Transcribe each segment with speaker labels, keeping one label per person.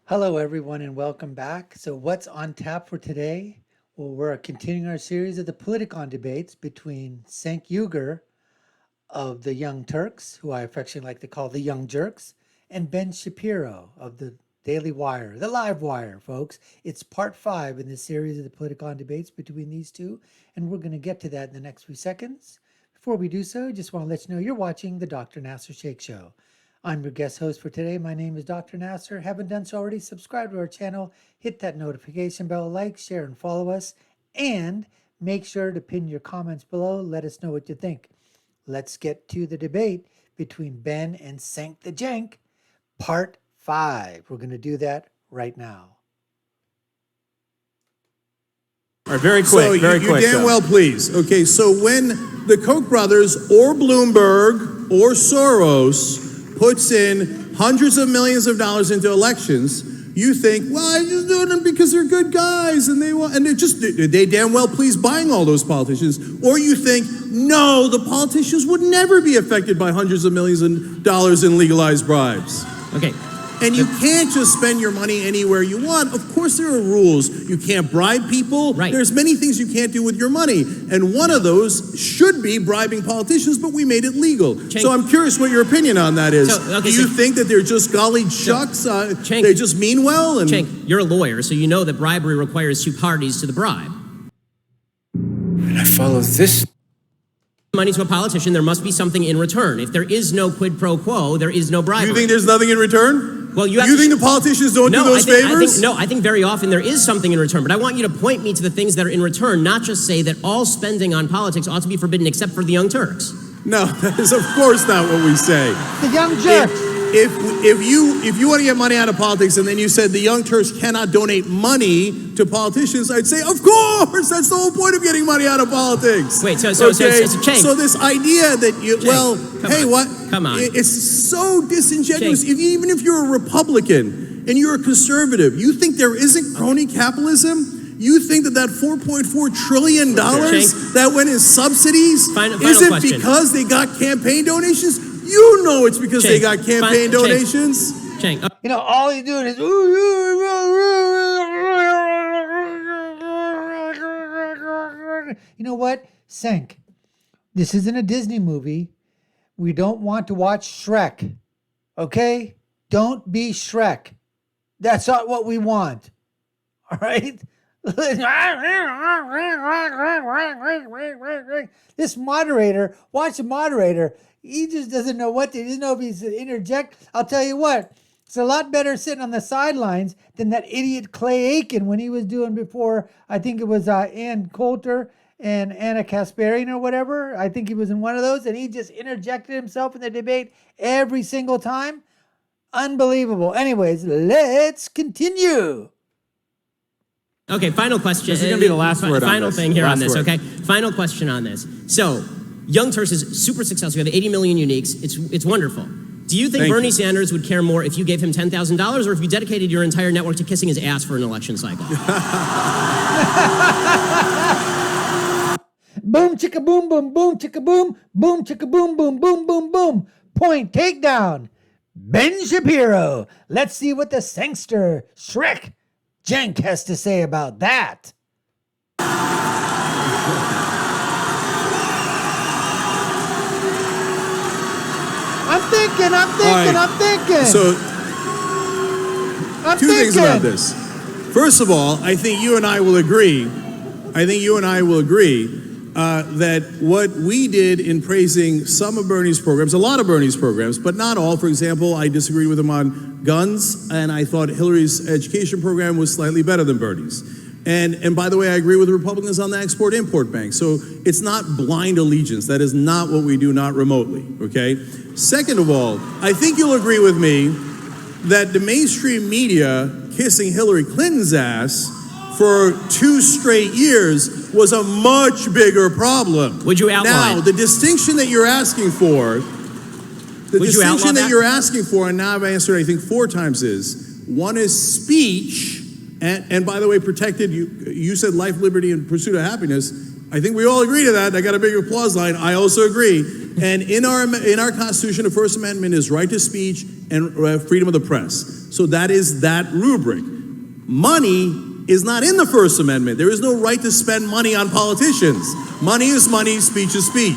Speaker 1: Hello, everyone, and welcome back. So, what's on tap for today? Well, we're continuing our series of the Politicon debates between Cenk Uygur of the Young Turks, who I affectionately like to call the Young Jerks, and Ben Shapiro of the Daily Wire, the Live Wire, folks. It's part 5 in this series of the Politicon debates between these two, and we're going to get to that in the next few seconds. Before we do so, just want to let you know you're watching the Dr. Nasir Shaikh Show. I'm your guest host for today. My name is Dr. Nasir. Haven't done so already? Subscribe to our channel, hit that notification bell, like, share, and follow us. And make sure to pin your comments below. Let us know what you think. Let's get to the debate between Ben and Cenk the Jank, part 5. We're going to do that right now.
Speaker 2: All right, very quick,
Speaker 3: very quick. Damn well, please. Okay, so when the Koch brothers or Bloomberg or Soros puts in hundreds of millions of dollars into elections, you think, well, I'm just doing them because they're good guys and they damn well please buying all those politicians. Or you think, no, the politicians would never be affected by hundreds of millions of dollars in legalized bribes.
Speaker 2: Okay.
Speaker 3: And you can't just spend your money anywhere you want. Of course there are rules. You can't bribe people.
Speaker 2: Right.
Speaker 3: There's many things you can't do with your money. And one of those should be bribing politicians, but we made it legal.
Speaker 2: Cenk.
Speaker 3: So I'm curious what your opinion on that is.
Speaker 2: Do
Speaker 3: you think that they're just golly shucks, they just mean well? And
Speaker 2: Cenk, you're a lawyer, so you know that bribery requires two parties to the bribe.
Speaker 4: And I follow this.
Speaker 2: Money to a politician, there must be something in return. If there is no quid pro quo, there is no bribery.
Speaker 3: You think there's nothing in return?
Speaker 2: Well, you
Speaker 3: think the politicians don't do those favors?
Speaker 2: I think very often there is something in return, but I want you to point me to the things that are in return, not just say that all spending on politics ought to be forbidden except for the Young Turks.
Speaker 3: No, that is of course not what we say.
Speaker 1: The Young Jerks.
Speaker 3: If you want to get money out of politics and then you said the Young Turks cannot donate money to politicians, I'd say, of course, that's the whole point of getting money out of politics.
Speaker 2: Wait, so Cenk.
Speaker 3: So this idea that
Speaker 2: Come on.
Speaker 3: It's so disingenuous. Even if you're a Republican and you're a conservative, you think there isn't crony capitalism? You think that $4.4 trillion that went in subsidies isn't
Speaker 2: question.
Speaker 3: because they got campaign donations? You know it's because they got campaign donations.
Speaker 2: Cenk.
Speaker 1: You know, all he's doing is... You know what? Cenk, this isn't a Disney movie. We don't want to watch Shrek. Okay? Don't be Shrek. That's not what we want. All right? This moderator, watch the moderator. He just doesn't know what to, he doesn't know if he's to interject. I'll tell you what, it's a lot better sitting on the sidelines than that idiot Clay Aiken when he was doing before, I think it was Ann Coulter and Ana Kasparian or whatever. I think he was in one of those, and he just interjected himself in the debate every single time. Unbelievable. Anyways, let's continue.
Speaker 2: Okay, final question.
Speaker 4: This is going to be the last word on
Speaker 2: Final
Speaker 4: this.
Speaker 2: thing here
Speaker 4: Last
Speaker 2: on this,
Speaker 4: word.
Speaker 2: okay? Final question on this. So, Young Turks is super successful. We have 80 million uniques. It's wonderful. Do you think Bernie Sanders would care more if you gave him $10,000 or if you dedicated your entire network to kissing his ass for an election cycle?
Speaker 1: Boom, chicka boom, boom, boom, chicka boom, boom, chicka boom, boom, boom, boom, boom. Point takedown. Ben Shapiro. Let's see what the Cenkster Shrek Jank has to say about that. I'm thinking.
Speaker 3: So, two things about this. First of all, I think you and I will agree that what we did in praising some of Bernie's programs, a lot of Bernie's programs, but not all. For example, I disagreed with him on guns, and I thought Hillary's education program was slightly better than Bernie's. And by the way, I agree with the Republicans on the Export-Import Bank. So it's not blind allegiance. That is not what we do, not remotely, okay? Second of all, I think you'll agree with me that the mainstream media kissing Hillary Clinton's ass for 2 straight years was a much bigger problem.
Speaker 2: Would you outline?
Speaker 3: Now, the distinction that you're asking for, and now I've answered, I think 4 times is, one is speech, and by the way, protected, you said life, liberty, and pursuit of happiness. I think we all agree to that. I got a big applause line. I also agree. And in our Constitution, the First Amendment is right to speech and freedom of the press. So that is that rubric. Money is not in the First Amendment. There is no right to spend money on politicians. Money is money, speech is speech.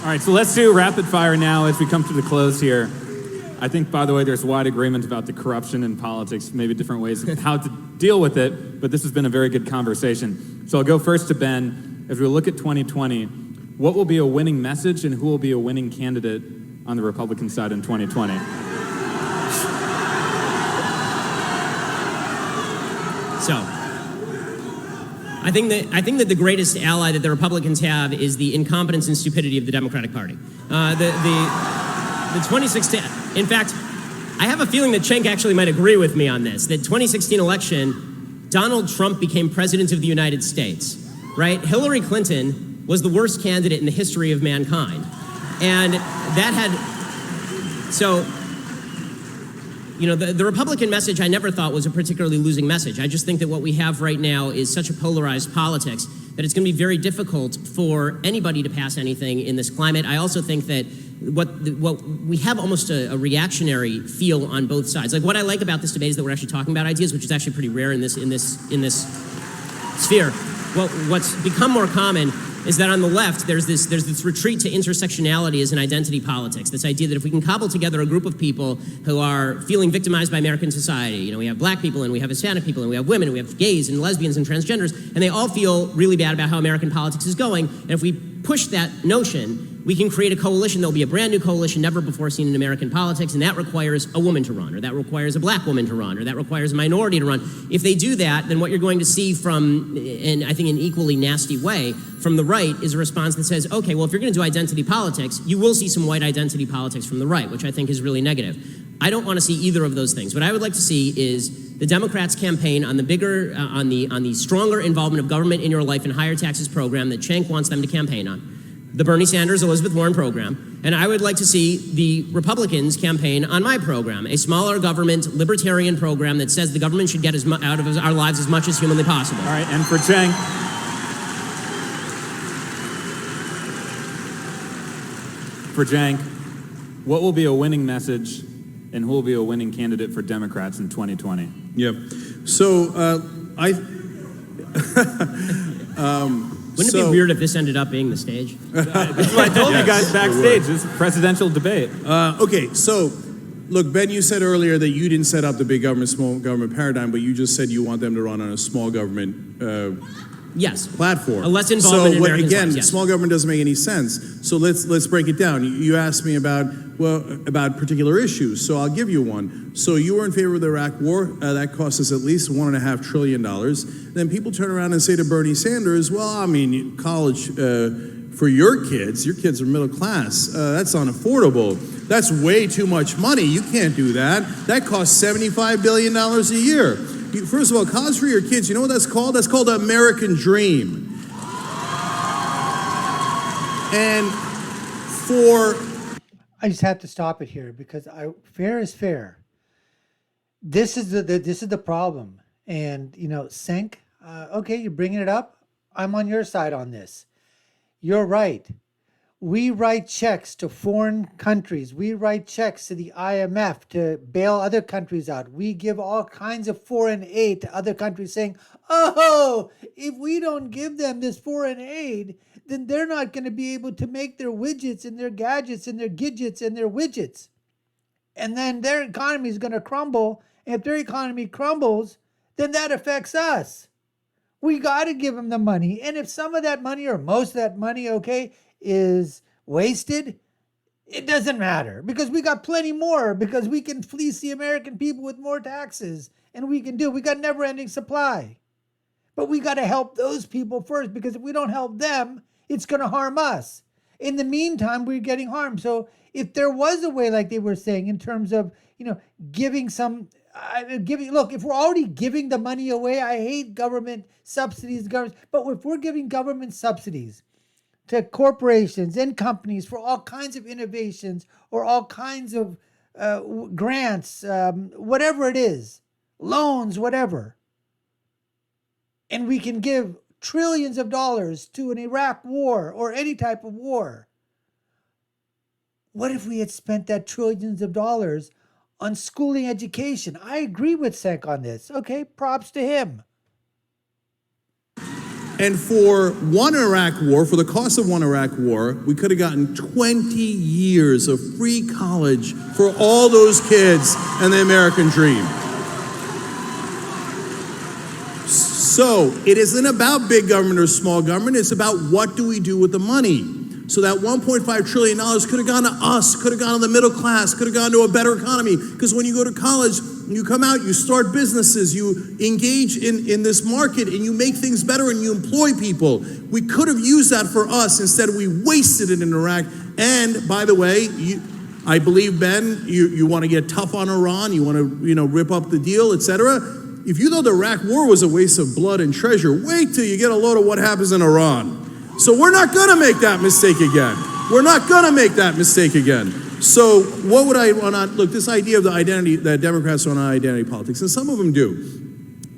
Speaker 5: All right, so let's do rapid fire now as we come to the close here. I think, by the way, there's wide agreement about the corruption in politics, maybe different ways of how to deal with it, but this has been a very good conversation. So I'll go first to Ben. As we look at 2020, what will be a winning message and who will be a winning candidate on the Republican side in 2020?
Speaker 2: So, I think that the greatest ally that the Republicans have is the incompetence and stupidity of the Democratic Party. The 2016, in fact, I have a feeling that Cenk actually might agree with me on this, that 2016 election, Donald Trump became president of the United States, right? Hillary Clinton was the worst candidate in the history of mankind. And that had, so, you know, the Republican message I never thought was a particularly losing message. I just think that what we have right now is such a polarized politics that it's going to be very difficult for anybody to pass anything in this climate. I also think that what we have almost a reactionary feel on both sides. Like, what I like about this debate is that we're actually talking about ideas, which is actually pretty rare in this sphere. Well, what's become more common is that on the left, there's this retreat to intersectionality as an identity politics, this idea that if we can cobble together a group of people who are feeling victimized by American society, you know, we have black people and we have Hispanic people and we have women and we have gays and lesbians and transgenders, and they all feel really bad about how American politics is going, and if we push that notion, we can create a coalition. There'll be a brand new coalition never before seen in American politics, and that requires a woman to run, or that requires a black woman to run, or that requires a minority to run. If they do that, then what you're going to see from, and I think in an equally nasty way, from the right is a response that says, okay, well, if you're going to do identity politics, you will see some white identity politics from the right, which I think is really negative. I don't want to see either of those things. What I would like to see is the Democrats campaign on the bigger, on the stronger involvement of government in your life and higher taxes program that Cenk wants them to campaign on. The Bernie Sanders, Elizabeth Warren program, and I would like to see the Republicans campaign on my program, a smaller government, libertarian program that says the government should get out of our lives as much as humanly possible.
Speaker 5: All right, and for Cenk, what will be a winning message and who will be a winning candidate for Democrats in 2020?
Speaker 3: Yeah. So
Speaker 2: Wouldn't it be weird if this ended up being the stage?
Speaker 5: That's what I told you guys backstage. This is a presidential debate.
Speaker 3: Okay, so look, Ben, you said earlier that you didn't set up the big government, small government paradigm, but you just said you want them to run on a small government
Speaker 2: yes,
Speaker 3: platform.
Speaker 2: A less involvement in American
Speaker 3: again,
Speaker 2: lives, yes.
Speaker 3: Small government doesn't make any sense. So let's break it down. You asked me about particular issues, so I'll give you one. So you were in favor of the Iraq War. That cost us at least $1.5 trillion. Then people turn around and say to Bernie Sanders, well, I mean, college for your kids are middle class. That's unaffordable. That's way too much money. You can't do that. That costs $75 billion a year. First of all, college for your kids, you know what that's called? That's called the American dream. And
Speaker 1: I just have to stop it here because fair is fair. This is the problem. And, you know, Cenk, okay, you're bringing it up. I'm on your side on this. You're right. We write checks to foreign countries. We write checks to the IMF to bail other countries out. We give all kinds of foreign aid to other countries saying, oh, if we don't give them this foreign aid, then they're not going to be able to make their widgets and their gadgets and their gidgets and their widgets. And then their economy is going to crumble. And if their economy crumbles, then that affects us. We got to give them the money. And if some of that money or most of that money, okay, is wasted, it doesn't matter because we got plenty more because we can fleece the American people with more taxes and we got never-ending supply. But we got to help those people first because if we don't help them, it's going to harm us. In the meantime, we're getting harmed. So if there was a way, like they were saying, in terms of, you know, giving some, look, if we're already giving the money away, I hate government subsidies, but if we're giving government subsidies to corporations and companies for all kinds of innovations or all kinds of grants, whatever it is, loans, whatever. And we can give trillions of dollars to an Iraq war or any type of war. What if we had spent that trillions of dollars on schooling education. I agree with Cenk on this. Okay, props to him.
Speaker 3: And for one Iraq war, for the cost of one Iraq war, we could have gotten 20 years of free college for all those kids and the American dream. So it isn't about big government or small government. It's about what do we do with the money. So that $1.5 trillion could have gone to us, could have gone to the middle class, could have gone to a better economy. Because when you go to college, you come out, you start businesses, you engage in this market, and you make things better and you employ people. We could have used that for us. Instead, we wasted it in Iraq. And by the way, I believe, Ben, you want to get tough on Iran, you want to rip up the deal, etc. If you thought the Iraq war was a waste of blood and treasure, wait till you get a load of what happens in Iran. So we're not going to make that mistake again. We're not going to make that mistake again. So what would I want to, look, this idea of the identity, that Democrats are on identity politics, and some of them do.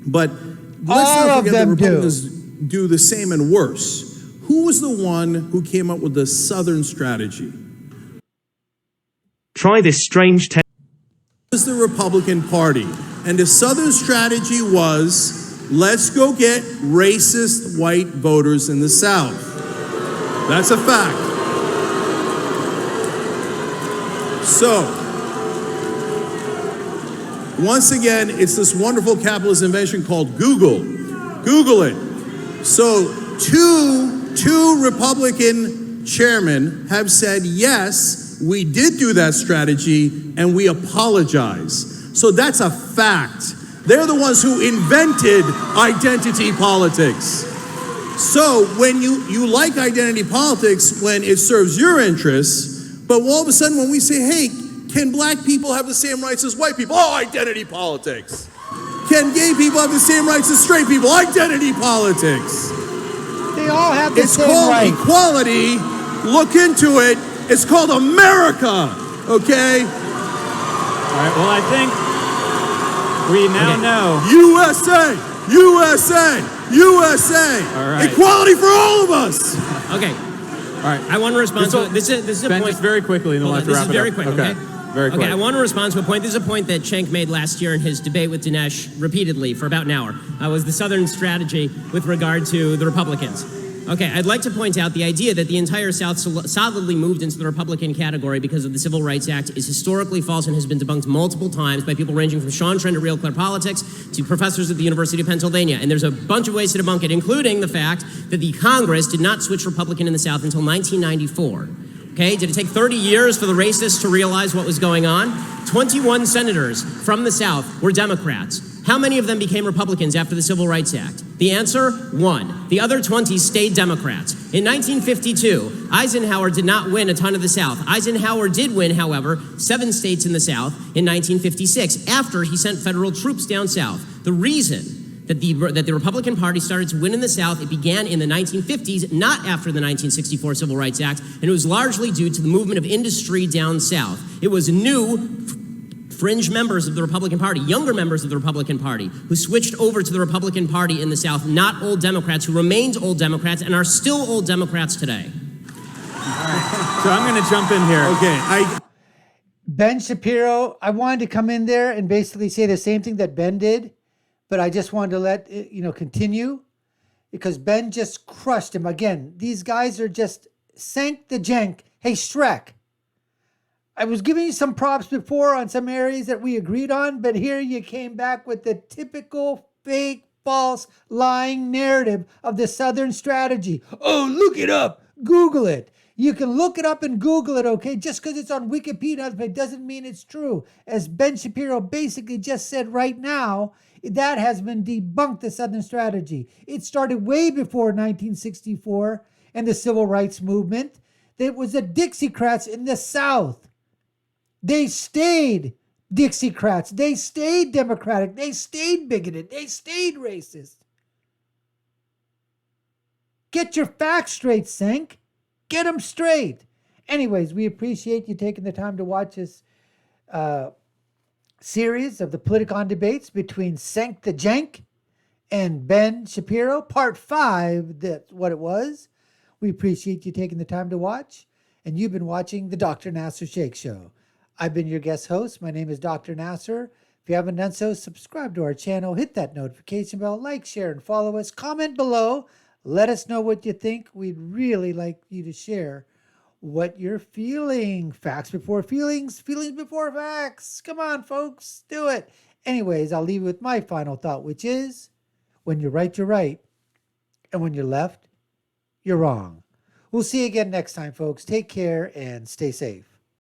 Speaker 3: But let's not forget that Republicans do the same and worse. Who was the one who came up with the Southern strategy?
Speaker 6: Try this strange
Speaker 3: It was the Republican Party. And the Southern strategy was, let's go get racist white voters in the South. That's a fact. So, once again, it's this wonderful capitalist invention called Google. Google it. So, two Republican chairmen have said, yes, we did do that strategy, and we apologize. So that's a fact. They're the ones who invented identity politics. So when you like identity politics when it serves your interests, but all of a sudden when we say, hey, can black people have the same rights as white people? Oh, identity politics. Can gay people have the same rights as straight people? Identity politics.
Speaker 1: They all have the
Speaker 3: It's
Speaker 1: same
Speaker 3: called
Speaker 1: rights.
Speaker 3: equality. Look into it. It's called America. Okay?
Speaker 5: All right, well, I think we now know.
Speaker 3: USA! USA! USA!
Speaker 5: All right.
Speaker 3: Equality for all of us!
Speaker 2: Okay.
Speaker 5: All right.
Speaker 2: I want to respond to this is a
Speaker 5: Ben,
Speaker 2: point.
Speaker 5: just very quickly, and then we'll have to
Speaker 2: This
Speaker 5: wrap
Speaker 2: is
Speaker 5: it
Speaker 2: very
Speaker 5: up.
Speaker 2: quick, okay?
Speaker 5: Very quick.
Speaker 2: Okay, I want to respond to a point. This is a point that Cenk made last year in his debate with Dinesh repeatedly for about an hour. Was the Southern strategy with regard to the Republicans. Okay, I'd like to point out the idea that the entire South solidly moved into the Republican category because of the Civil Rights Act is historically false and has been debunked multiple times by people ranging from Sean Trent at Real Clear Politics to professors at the University of Pennsylvania. And there's a bunch of ways to debunk it, including the fact that the Congress did not switch Republican in the South until 1994. Okay, did it take 30 years for the racists to realize what was going on? 21 senators from the South were Democrats. How many of them became Republicans after the Civil Rights Act? The answer, 1. The other 20 stayed Democrats. In 1952, Eisenhower did not win a ton of the South. Eisenhower did win, however, 7 states in the South in 1956, after he sent federal troops down south. The reason that the Republican Party started to win in the South, it began in the 1950s, not after the 1964 Civil Rights Act, and it was largely due to the movement of industry down south. It was new fringe members of the Republican Party, younger members of the Republican Party, who switched over to the Republican Party in the South, not old Democrats, who remained old Democrats and are still old Democrats today.
Speaker 5: So I'm going to jump in here.
Speaker 3: Okay,
Speaker 1: Ben Shapiro, I wanted to come in there and basically say the same thing that Ben did, but I just wanted to let it, continue because Ben just crushed him. Again, these guys are just Cenk the Cenk. Hey, Shrek, I was giving you some props before on some areas that we agreed on, but here you came back with the typical fake, false, lying narrative of the Southern strategy. Oh, look it up. Google it. You can look it up and Google it, okay? Just because it's on Wikipedia, but it doesn't mean it's true. As Ben Shapiro basically just said right now, that has been debunked, the Southern strategy. It started way before 1964 and the Civil Rights Movement. It was the Dixiecrats in the South. They stayed Dixiecrats. They stayed Democratic. They stayed bigoted. They stayed racist. Get your facts straight, Cenk. Get them straight. Anyways, we appreciate you taking the time to watch this series of the Politicon debates between Cenk the Cenk and Ben Shapiro. Part 5, that's what it was. We appreciate you taking the time to watch. And you've been watching the Dr. Nasir Shaikh Show. I've been your guest host. My name is Dr. Nasir. If you haven't done so, subscribe to our channel, hit that notification bell, like, share, and follow us. Comment below. Let us know what you think. We'd really like you to share what you're feeling. Facts before feelings, feelings before facts. Come on, folks, do it. Anyways, I'll leave you with my final thought, which is when you're right, you're right. And when you're left, you're wrong. We'll see you again next time, folks. Take care and stay safe.